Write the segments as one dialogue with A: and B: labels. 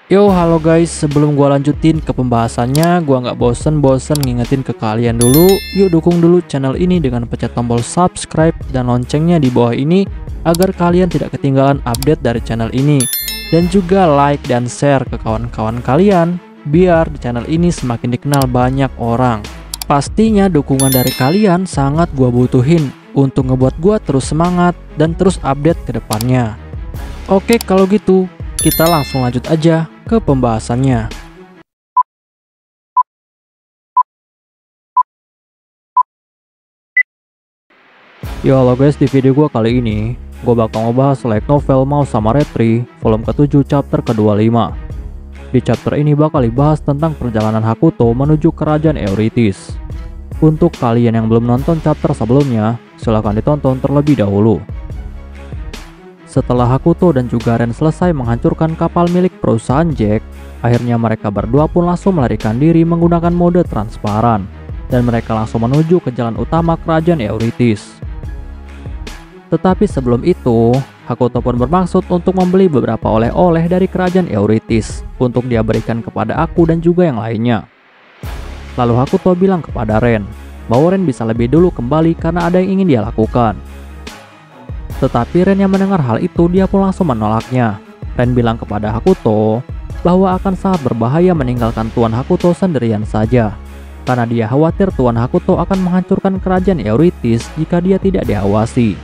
A: Yo, halo guys, sebelum gua lanjutin ke pembahasannya, gua nggak bosen-bosen ngingetin ke kalian dulu. Yuk dukung dulu channel ini dengan pencet tombol subscribe dan loncengnya di bawah ini agar kalian tidak ketinggalan update dari channel ini. Dan juga like dan share ke kawan-kawan kalian biar di channel ini semakin dikenal banyak orang. Pastinya dukungan dari kalian sangat gua butuhin untuk ngebuat gua terus semangat dan terus update ke depannya. Oke, kalau gitu kita langsung lanjut aja ke pembahasannya. Yo, halo guys, di video gua kali ini gue bakal ngebahas light novel Mau sama Retri volume ke-7 chapter ke-25. Di chapter ini bakal dibahas tentang perjalanan Hakuto menuju kerajaan Eurytis. Untuk kalian yang belum nonton chapter sebelumnya, silahkan ditonton terlebih dahulu. Setelah Hakuto dan juga Ren selesai menghancurkan kapal milik perusahaan Jack, akhirnya mereka berdua pun langsung melarikan diri menggunakan mode transparan, dan mereka langsung menuju ke jalan utama kerajaan Eurytis. Tetapi sebelum itu, Hakuto pun bermaksud untuk membeli beberapa oleh-oleh dari kerajaan Eurytis untuk dia berikan kepada aku dan juga yang lainnya. Lalu Hakuto bilang kepada Ren bahwa Ren bisa lebih dulu kembali karena ada yang ingin dia lakukan. Tetapi Ren yang mendengar hal itu, dia pun langsung menolaknya. Ren bilang kepada Hakuto bahwa akan sangat berbahaya meninggalkan Tuan Hakuto sendirian saja, karena dia khawatir Tuan Hakuto akan menghancurkan kerajaan Eurytis jika dia tidak diawasi.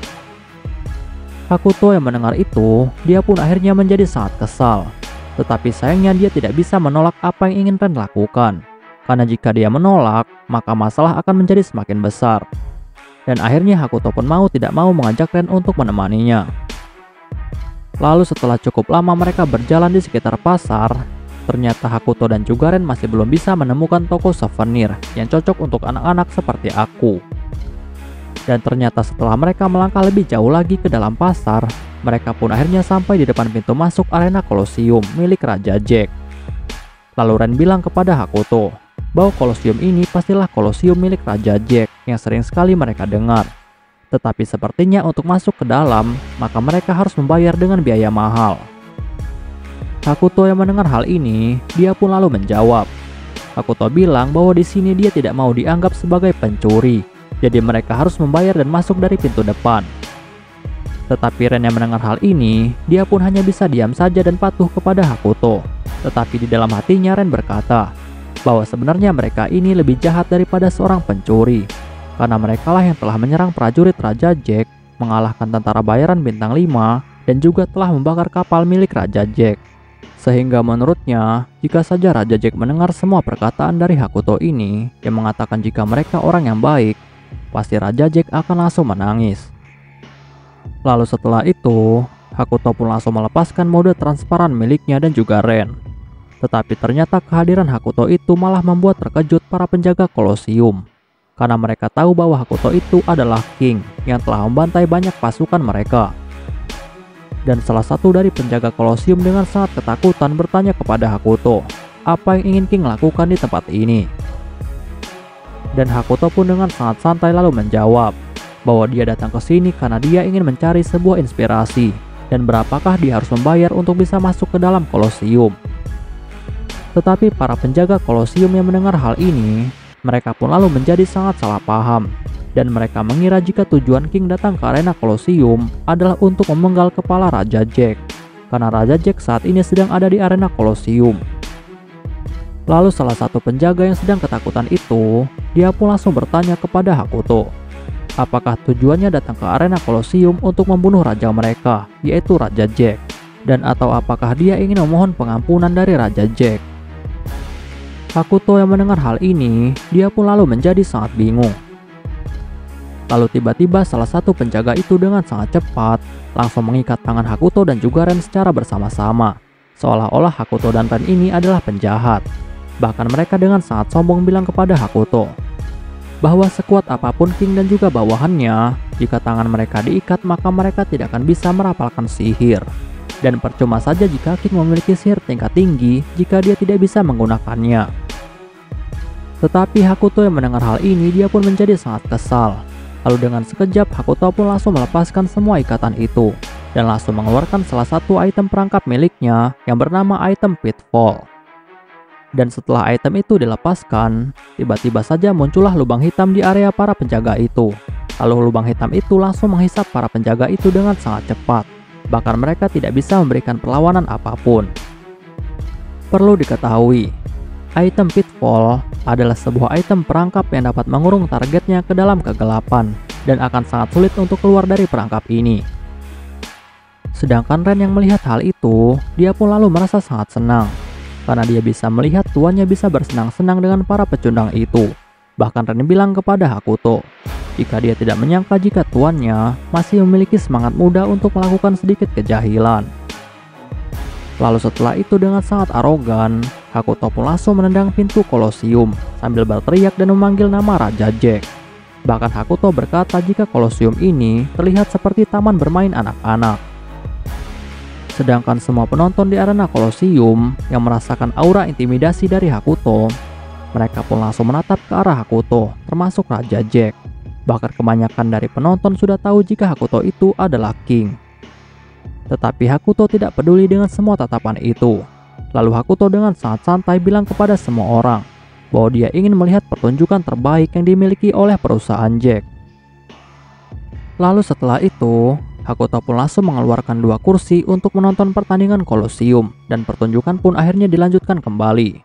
A: Hakuto yang mendengar itu, dia pun akhirnya menjadi sangat kesal. Tetapi sayangnya dia tidak bisa menolak apa yang ingin Ren lakukan, karena jika dia menolak, maka masalah akan menjadi semakin besar. Dan akhirnya Hakuto pun mau tidak mau mengajak Ren untuk menemaninya. Lalu setelah cukup lama mereka berjalan di sekitar pasar, ternyata Hakuto dan juga Ren masih belum bisa menemukan toko souvenir yang cocok untuk anak-anak seperti aku. Dan ternyata setelah mereka melangkah lebih jauh lagi ke dalam pasar, mereka pun akhirnya sampai di depan pintu masuk arena Kolosium milik Raja Jack. Lalu Ren bilang kepada Hakuto bahwa Kolosium ini pastilah Kolosium milik Raja Jack yang sering sekali mereka dengar. Tetapi sepertinya untuk masuk ke dalam, maka mereka harus membayar dengan biaya mahal. Hakuto yang mendengar hal ini, dia pun lalu menjawab. Hakuto bilang bahwa di sini dia tidak mau dianggap sebagai pencuri, jadi mereka harus membayar dan masuk dari pintu depan. Tetapi Ren yang mendengar hal ini, dia pun hanya bisa diam saja dan patuh kepada Hakuto. Tetapi di dalam hatinya Ren berkata bahwa sebenarnya mereka ini lebih jahat daripada seorang pencuri, karena merekalah yang telah menyerang prajurit Raja Jack, mengalahkan tentara bayaran bintang 5, dan juga telah membakar kapal milik Raja Jack. Sehingga menurutnya, jika saja Raja Jack mendengar semua perkataan dari Hakuto ini yang mengatakan jika mereka orang yang baik, pasti Raja Jack akan langsung menangis. Lalu setelah itu, Hakuto pun langsung melepaskan mode transparan miliknya dan juga Ren. Tetapi ternyata kehadiran Hakuto itu malah membuat terkejut para penjaga Kolosium, karena mereka tahu bahwa Hakuto itu adalah King yang telah membantai banyak pasukan mereka. Dan salah satu dari penjaga Kolosium dengan sangat ketakutan bertanya kepada Hakuto, apa yang ingin King lakukan di tempat ini? Dan Hakuto pun dengan sangat santai lalu menjawab bahwa dia datang ke sini karena dia ingin mencari sebuah inspirasi dan berapakah dia harus membayar untuk bisa masuk ke dalam Kolosium. Tetapi para penjaga Kolosium yang mendengar hal ini, mereka pun lalu menjadi sangat salah paham, dan mereka mengira jika tujuan King datang ke arena Kolosium adalah untuk memenggal kepala Raja Jack, karena Raja Jack saat ini sedang ada di arena Kolosium. Lalu salah satu penjaga yang sedang ketakutan itu, dia pun langsung bertanya kepada Hakuto, apakah tujuannya datang ke arena Kolosium untuk membunuh raja mereka, yaitu Raja Jack, dan atau apakah dia ingin memohon pengampunan dari Raja Jack. Hakuto yang mendengar hal ini, dia pun lalu menjadi sangat bingung. Lalu tiba-tiba salah satu penjaga itu dengan sangat cepat langsung mengikat tangan Hakuto dan juga Ren secara bersama-sama, seolah-olah Hakuto dan Ren ini adalah penjahat. Bahkan mereka dengan sangat sombong bilang kepada Hakuto bahwa sekuat apapun King dan juga bawahannya, jika tangan mereka diikat maka mereka tidak akan bisa merapalkan sihir. Dan percuma saja jika King memiliki sihir tingkat tinggi jika dia tidak bisa menggunakannya. Tetapi Hakuto yang mendengar hal ini, dia pun menjadi sangat kesal. Lalu dengan sekejap Hakuto pun langsung melepaskan semua ikatan itu. dan langsung mengeluarkan salah satu item perangkap miliknya yang bernama item Pitfall. Dan setelah item itu dilepaskan, tiba-tiba saja muncullah lubang hitam di area para penjaga itu. Lalu lubang hitam itu langsung menghisap para penjaga itu dengan sangat cepat. Bahkan mereka tidak bisa memberikan perlawanan apapun. Perlu diketahui, item Pitfall adalah sebuah item perangkap yang dapat mengurung targetnya ke dalam kegelapan dan akan sangat sulit untuk keluar dari perangkap ini. Sedangkan Ren yang melihat hal itu, dia pun lalu merasa sangat senang karena dia bisa melihat tuannya bisa bersenang-senang dengan para pecundang itu. Bahkan Ren bilang kepada Hakuto jika dia tidak menyangka jika tuannya masih memiliki semangat muda untuk melakukan sedikit kejahilan. Lalu setelah itu dengan sangat arogan, Hakuto pun langsung menendang pintu Kolosium sambil berteriak dan memanggil nama Raja Jack. Bahkan Hakuto berkata jika Kolosium ini terlihat seperti taman bermain anak-anak. Sedangkan semua penonton di arena Kolosium yang merasakan aura intimidasi dari Hakuto, mereka pun langsung menatap ke arah Hakuto, termasuk Raja Jack. Bahkan kebanyakan dari penonton sudah tahu jika Hakuto itu adalah King. Tetapi Hakuto tidak peduli dengan semua tatapan itu. Lalu Hakuto dengan sangat santai bilang kepada semua orang bahwa dia ingin melihat pertunjukan terbaik yang dimiliki oleh perusahaan Jack. Lalu setelah itu, Hakuto pun langsung mengeluarkan 2 kursi untuk menonton pertandingan Kolosium dan pertunjukan pun akhirnya dilanjutkan kembali.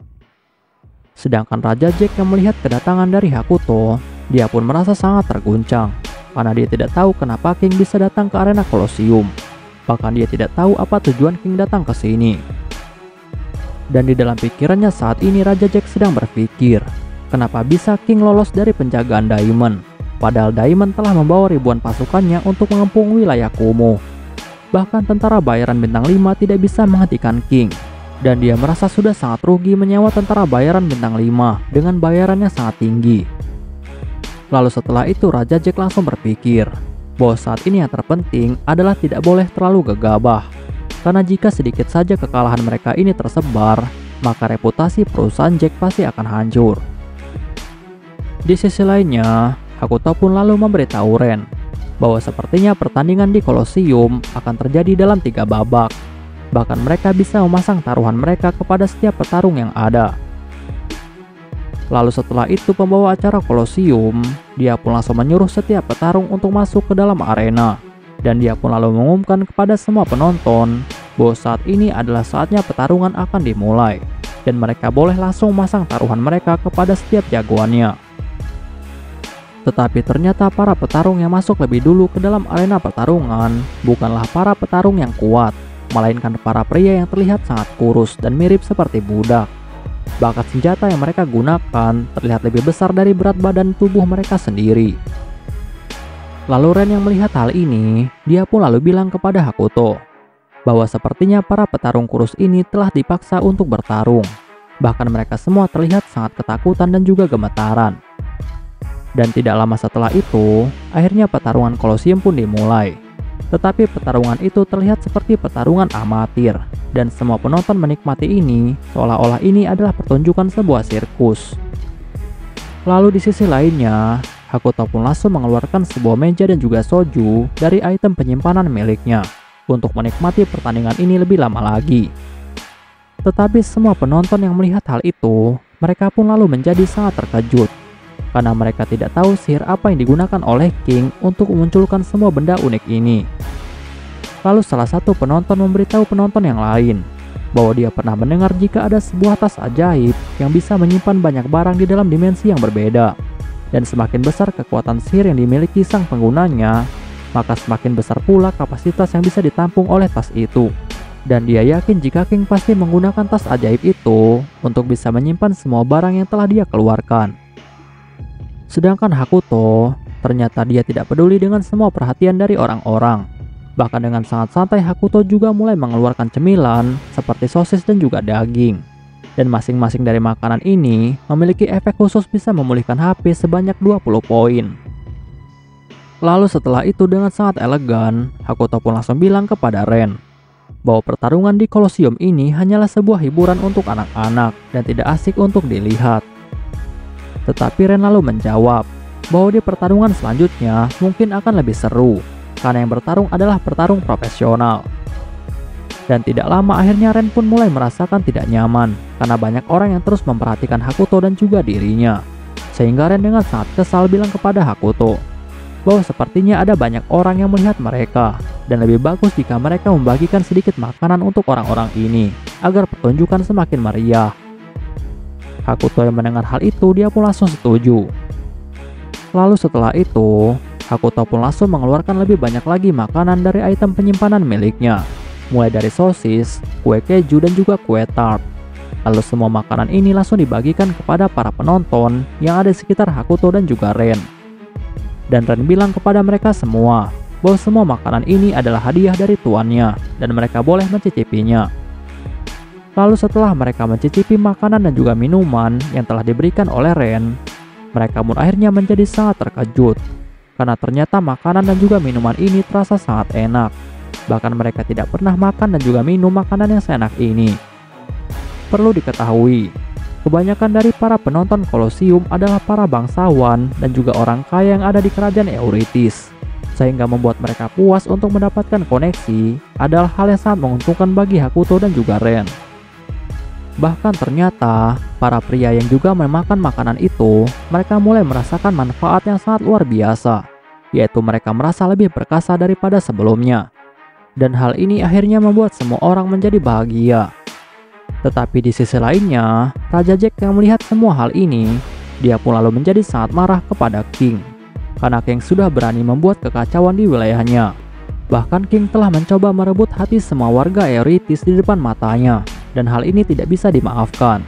A: Sedangkan Raja Jack yang melihat kedatangan dari Hakuto, dia pun merasa sangat terguncang karena dia tidak tahu kenapa King bisa datang ke arena Kolosium. Bahkan dia tidak tahu apa tujuan King datang ke sini. Dan di dalam pikirannya saat ini Raja Jack sedang berpikir, kenapa bisa King lolos dari penjagaan Diamond? Padahal Diamond telah membawa ribuan pasukannya untuk mengepung wilayah Kumo. Bahkan tentara bayaran bintang 5 tidak bisa menghentikan King. Dan dia merasa sudah sangat rugi menyewa tentara bayaran bintang 5 dengan bayarannya sangat tinggi. Lalu setelah itu Raja Jack langsung berpikir bahwa saat ini yang terpenting adalah tidak boleh terlalu gegabah. Karena jika sedikit saja kekalahan mereka ini tersebar, maka reputasi perusahaan Jack pasti akan hancur. Di sisi lainnya, Hakuto pun lalu memberitahu Ren bahwa sepertinya pertandingan di Kolosium akan terjadi dalam 3 babak. Bahkan mereka bisa memasang taruhan mereka kepada setiap petarung yang ada. Lalu setelah itu pembawa acara Kolosium, dia pun langsung menyuruh setiap petarung untuk masuk ke dalam arena. Dan dia pun lalu mengumumkan kepada semua penonton bahwa saat ini adalah saatnya pertarungan akan dimulai. Dan mereka boleh langsung memasang taruhan mereka kepada setiap jagoannya. Tetapi ternyata para petarung yang masuk lebih dulu ke dalam arena pertarungan bukanlah para petarung yang kuat, melainkan para pria yang terlihat sangat kurus dan mirip seperti budak. Bahkan senjata yang mereka gunakan terlihat lebih besar dari berat badan tubuh mereka sendiri. Lalu Ren yang melihat hal ini, dia pun lalu bilang kepada Hakuto bahwa sepertinya para petarung kurus ini telah dipaksa untuk bertarung. Bahkan mereka semua terlihat sangat ketakutan dan juga gemetaran. Dan tidak lama setelah itu, akhirnya pertarungan Kolosium pun dimulai. Tetapi pertarungan itu terlihat seperti pertarungan amatir, dan semua penonton menikmati ini seolah-olah ini adalah pertunjukan sebuah sirkus. Lalu di sisi lainnya, Hakuto pun langsung mengeluarkan sebuah meja dan juga soju dari item penyimpanan miliknya untuk menikmati pertandingan ini lebih lama lagi. Tetapi semua penonton yang melihat hal itu, mereka pun lalu menjadi sangat terkejut. Karena mereka tidak tahu sihir apa yang digunakan oleh King untuk memunculkan semua benda unik ini. Lalu salah satu penonton memberitahu penonton yang lain bahwa dia pernah mendengar jika ada sebuah tas ajaib yang bisa menyimpan banyak barang di dalam dimensi yang berbeda. Dan semakin besar kekuatan sihir yang dimiliki sang penggunanya, maka semakin besar pula kapasitas yang bisa ditampung oleh tas itu. Dan dia yakin jika King pasti menggunakan tas ajaib itu untuk bisa menyimpan semua barang yang telah dia keluarkan. Sedangkan Hakuto, ternyata dia tidak peduli dengan semua perhatian dari orang-orang. Bahkan dengan sangat santai Hakuto juga mulai mengeluarkan cemilan seperti sosis dan juga daging. Dan masing-masing dari makanan ini memiliki efek khusus bisa memulihkan HP sebanyak 20 poin. Lalu setelah itu dengan sangat elegan, Hakuto pun langsung bilang kepada Ren bahwa pertarungan di Kolosium ini hanyalah sebuah hiburan untuk anak-anak dan tidak asik untuk dilihat. Tetapi Ren lalu menjawab bahwa di pertarungan selanjutnya mungkin akan lebih seru, karena yang bertarung adalah petarung profesional. Dan tidak lama akhirnya Ren pun mulai merasakan tidak nyaman karena banyak orang yang terus memperhatikan Hakuto dan juga dirinya. Sehingga Ren dengan sangat kesal bilang kepada Hakuto bahwa sepertinya ada banyak orang yang melihat mereka dan lebih bagus jika mereka membagikan sedikit makanan untuk orang-orang ini agar pertunjukan semakin meriah. Hakuto yang mendengar hal itu dia pun langsung setuju. Lalu setelah itu Hakuto pun langsung mengeluarkan lebih banyak lagi makanan dari item penyimpanan miliknya, mulai dari sosis, kue keju dan juga kue tart. Lalu semua makanan ini langsung dibagikan kepada para penonton yang ada di sekitar Hakuto dan juga Ren. Dan Ren bilang kepada mereka semua bahwa semua makanan ini adalah hadiah dari tuannya dan mereka boleh mencicipinya. Lalu setelah mereka mencicipi makanan dan juga minuman yang telah diberikan oleh Ren, mereka pun akhirnya menjadi sangat terkejut karena ternyata makanan dan juga minuman ini terasa sangat enak. Bahkan mereka tidak pernah makan dan juga minum makanan yang seenak ini. Perlu diketahui, kebanyakan dari para penonton Kolosium adalah para bangsawan dan juga orang kaya yang ada di kerajaan Eurytis, sehingga membuat mereka puas untuk mendapatkan koneksi adalah hal yang sangat menguntungkan bagi Hakuto dan juga Ren. Bahkan ternyata, para pria yang juga memakan makanan itu, mereka mulai merasakan manfaat yang sangat luar biasa, yaitu mereka merasa lebih perkasa daripada sebelumnya. Dan hal ini akhirnya membuat semua orang menjadi bahagia. Tetapi di sisi lainnya, Raja Jack yang melihat semua hal ini, dia pun lalu menjadi sangat marah kepada King. Karena King sudah berani membuat kekacauan di wilayahnya. Bahkan King telah mencoba merebut hati semua warga Eurytis di depan matanya. Dan hal ini tidak bisa dimaafkan.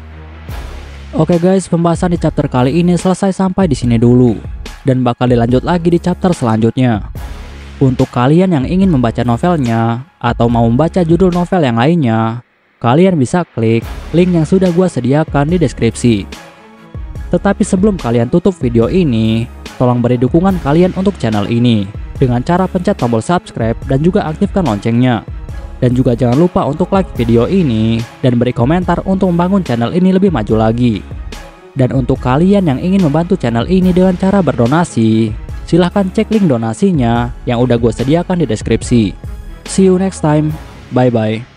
A: Oke guys, pembahasan di chapter kali ini selesai sampai di sini dulu. Dan bakal dilanjut lagi di chapter selanjutnya. Untuk kalian yang ingin membaca novelnya, atau mau membaca judul novel yang lainnya, kalian bisa klik link yang sudah gua sediakan di deskripsi. Tetapi sebelum kalian tutup video ini, tolong beri dukungan kalian untuk channel ini dengan cara pencet tombol subscribe dan juga aktifkan loncengnya. Dan juga jangan lupa untuk like video ini dan beri komentar untuk membangun channel ini lebih maju lagi. Dan untuk kalian yang ingin membantu channel ini dengan cara berdonasi, silahkan cek link donasinya yang udah gue sediakan di deskripsi. See you next time, bye bye.